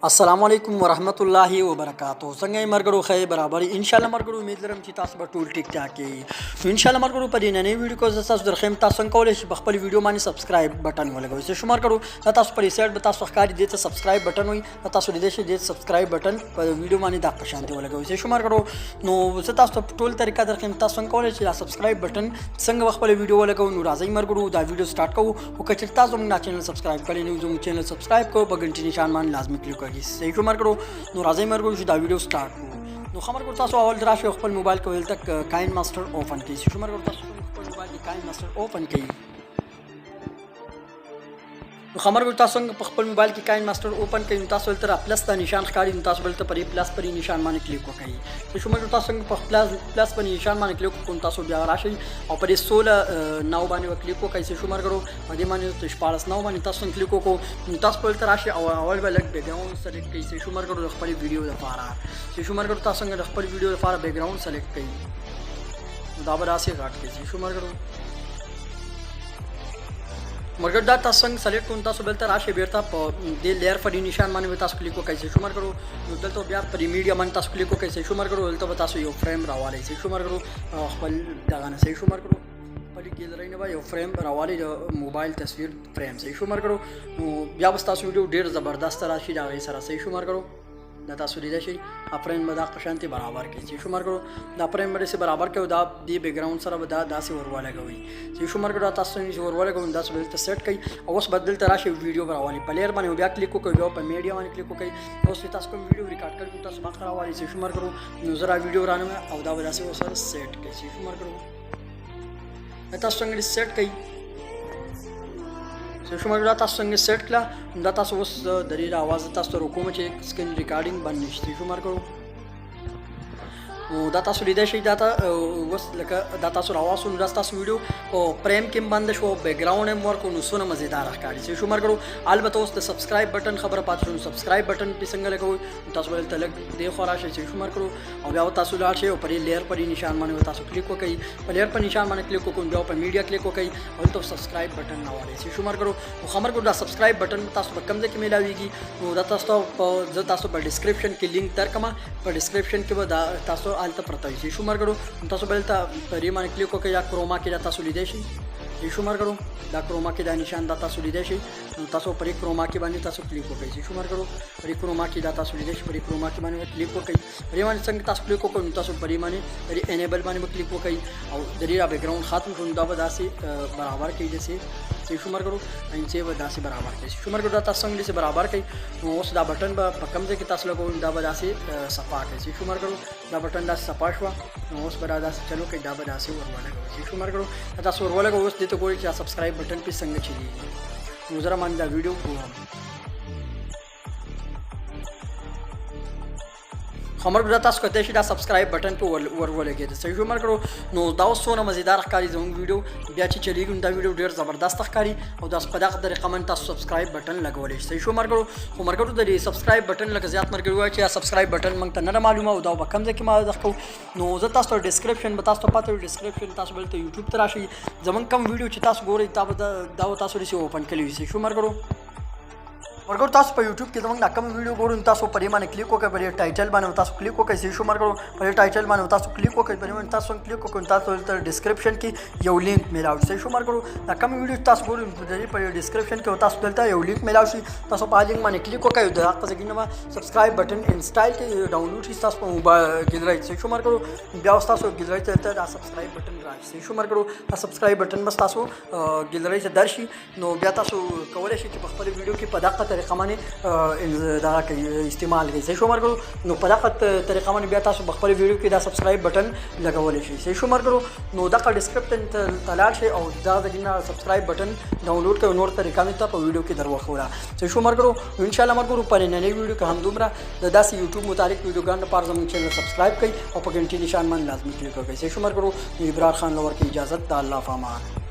السلام علیکم ورحمت الله وبرکاتہ څنګه مرګرو خیر برابر ان شاء الله مرګرو امید لرم چې تاسو به ټول ټیک ټاک یې ان شاء الله مرګرو په دې نننۍ ویډیو کې تاسو درخم تاسو څنګه کولای شئ خپل ویډیو باندې سبسکرایب بٹن ولګوئ چې شمار کړو تاسو پر سایت به تاسو ښکاري دې ته سبسکرایب بٹن وي تاسو دې شي دې سبسکرایب بٹن په ویډیو باندې د پښانته ولګوئ چې شمار کړو نو زه تاسو په ټول طریقه درخم تاسو څنګه کولای شئ سبسکرایب بٹن څنګه خپل ویډیو ولګو نو راځي مرګرو دا ویډیو سٹارټ کوو او کچې تاسو موږ چینل سبسکرایب کړئ نو زموږ چینل سبسکرایب کوو په غنټې نشان باندې لازمي کلیک کړئ صحیح شمار کړو نو راځي مرګو چې دا ویډیو سٹارټ کوو نو خبر کو تاسو اول دراشي خپل موبایل کو ول تک کاین ماستر اوپن کړئ شو مرګو تاسو خپل موبایل کې کاین ماستر اوپن کړئ نو خبر کو تاسو په خپل موبایل کې کاین ماستر اوپن کړئ تاسو ول تر پلس ته نشان ښکاري تاسو ول ته پرې پلس پرې نشان باندې کلیک وکړئ شو مرګو تاسو په پلس باندې نشان باندې کلیک وکړئ تاسو بیا راشي او پرې 16 نو باندې کلیک وکړئ شو مرګو په دې باندې 14 نو باندې تاسو کلیک وکړئ تاسو ول تر راشي او اول بل بیک گراوند سلیکټ کړئ شو مرګو خپل ویډیو لپاره شو مرګو تاسو څنګه خپل ویډیو لپاره بیک گراوند سلیکټ کړئ دا به راسي غاټ کړئ شو مرګو مرګ دا تاسو څنګه سلیکټ کوئ تاسو بل تر راشي بیرته په دې لیر پر نشان باندې تاسو کلیک وکړئ شو مرګ نو دلته بیا پر میډیا باندې تاسو کلیک وکړئ شو مرګ دلته تاسو یو فریم راوالئ شو مرګ خپل دغه نه شو مرګ په ګیلری نه یو فریم راوالئ د موبایل تصویر فریم شو مرګ نو بیا تاسو ویډیو ډیر زبردست راشي دا غي سره شو مرګ دا تاسو لیدای شئ افرین به دا قشانتي برابر کړئ چې شو مرګ دا افرین به سره برابر کړئ دا دی بیک گراوند سره به دا داسې ورولګوي چې شو مرګ دا تاسو ورولګوي دا څه بل سیټ کړئ او اوس بدل تر راشي ویډیو براوالي پلیر باندې بیا کلیک وکړئ بیا په میډیا باندې کلیک وکړئ اوس تاسو کوم ویډیو ریکارډ کړئ تاسو باندې راوالي چې شو مرګ نو زرا ویډیو رانه او دا به داسې سره سیټ کړئ چې شو مرګ تاسو څنګه سیټ کړئ شو مرګ دا تاسو څنګه سیټ کړه دا تاسو اوس د دې आवाज تاسو روکوم چې سکرین ریکارډینګ باندې نشته شو مرګ او دا تاسو لیدای شئ دا اوس لکه دا تاسو راواسو نو دا تاسو ویډیو او پریم کې باندې شو بیک گراوند هم ورکو نو سونه مزیدار ښکاري شو مرګ البته اوس د سبسکرایب بٹن خبره پاتې شو سبسکرایب بٹن په څنګه لګوي تاسو ول تلک دی خو راشي شو مرګ او بیا تاسو لاړ شئ او پرې لیر پرې نشان باندې تاسو کلیک وکړئ په لیر په نشان باندې کلیک وکړئ بیا په میډیا کلیک وکړئ او تاسو سبسکرایب بٹن راوړئ شو مرګ او خبر کو دا سبسکرایب بٹن تاسو په کوم ځای کې ملاويږي نو دا تاسو په تاسو په ډسکرپشن کې لینک درکما په ډسکرپشن کې به تاسو آلته پرته وي شو مرګ تاسو بل ته پرې باندې کلیک وکړئ یا کروما کې تاسو لیدای شئ شو مرګ دا کروما کې دا نشان دا تاسو لیدای شئ تاسو پرې کروما کې باندې تاسو کلیک وکړئ شو مرګ پرې کروما کې دا تاسو لیدای شئ پرې کروما کې باندې کلیک وکړئ پرې باندې څنګه تاسو کلیک وکړئ تاسو پرې باندې پرې انیبل باندې کلیک وکړئ او د دې بیک گراوند ختم کړئ دا به داسې برابر کړئ دسه شو مرګ انچې به داسې برابر کړئ شو مرګ دا تاسو څنګه برابر کړئ نو اوس دا بٹن به په کوم ځای کې تاسو لګوئ دا به داسې صفا کړئ شو مرګ دا بٹن داسې صفا شو نو اوس به دا چلو کې دا به داسې ورولګوئ شو مرګ تاسو ورولګوئ اوس دې ته کوئی چې سبسکرایب بٹن په څنګه چلیږي نو زره باندې دا ویډیو کوم خبر دا تاسو کته شي دا سبسکرایب بٹن په ورولګي د صحیح مرګ نو دا وسونه مزیدار ښکاري زموږ ویډیو بیا چې چلیږي دا ویډیو ډیر زبردست ښکاري او دا په دغه طریقه من تاسو سبسکرایب بٹن لګولې شئ صحیح مرګ خو مرګ د سبسکرایب بٹن لکه زیات مرګ وای چې سبسکرایب بٹن مونږ ته نه معلومه او دا په کوم ځای کې ما دغه نو زه تاسو ډسکرپشن به تاسو پاتې ډسکرپشن تاسو بل ته یوټیوب ته راشي زمونږ کوم ویډیو چې تاسو ګورئ دا تاسو لسی اوپن کړئ شئ شو مرګ ورګور تاسو په یوټیوب کې زموږ کوم ویډیو ګورئ تاسو پرې باندې کلیک وکړئ پرې ټایټل باندې تاسو کلیک وکړئ شو مرګ پرې ټایټل باندې تاسو کلیک وکړئ پرې باندې تاسو کلیک وکړئ تاسو تر ډسکرپشن کې یو لینک میلاوي شي شو مرګ دا کوم ویډیو تاسو ګورئ پرې ډسکرپشن کې تاسو دلته یو لینک میلاوي شي تاسو په لینک باندې کلیک وکړئ دا ځکه نه سبسکرایب بٹن انسټال کې ډاونلوډ شي تاسو په موبایل ګیلری شي شو مرګ بیا تاسو ګیلری ته دا سبسکرایب بٹن راشي شو مرګ دا سبسکرایب بٹن بس تاسو ګیلری ته درشي نو بیا تاسو کولای شئ چې په خپل ویډیو کې په دغه طریقه باندې دا استعمال کوي شو مرګ نو په دغه طریقه باندې بیا تاسو خپل ویډیو کې دا سبسکرایب بٹن لګولای شئ شو مرګ نو دغه ډسکرپشن ته لاړ شئ او دا دغه سبسکرایب بٹن ډاونلوډ کړئ نور طریقې ته په ویډیو کې دروخوره شو مرګ ان شاء الله مرګ په نننۍ ویډیو کې هم دومره د داسې یوټیوب متعلق ویډیوګان لپاره زموږ چینل سبسکرایب کړئ او په غنټې نشان باندې لازمي کلیک وکړئ شو مرګ ابرار خان لور کې اجازه د الله پامان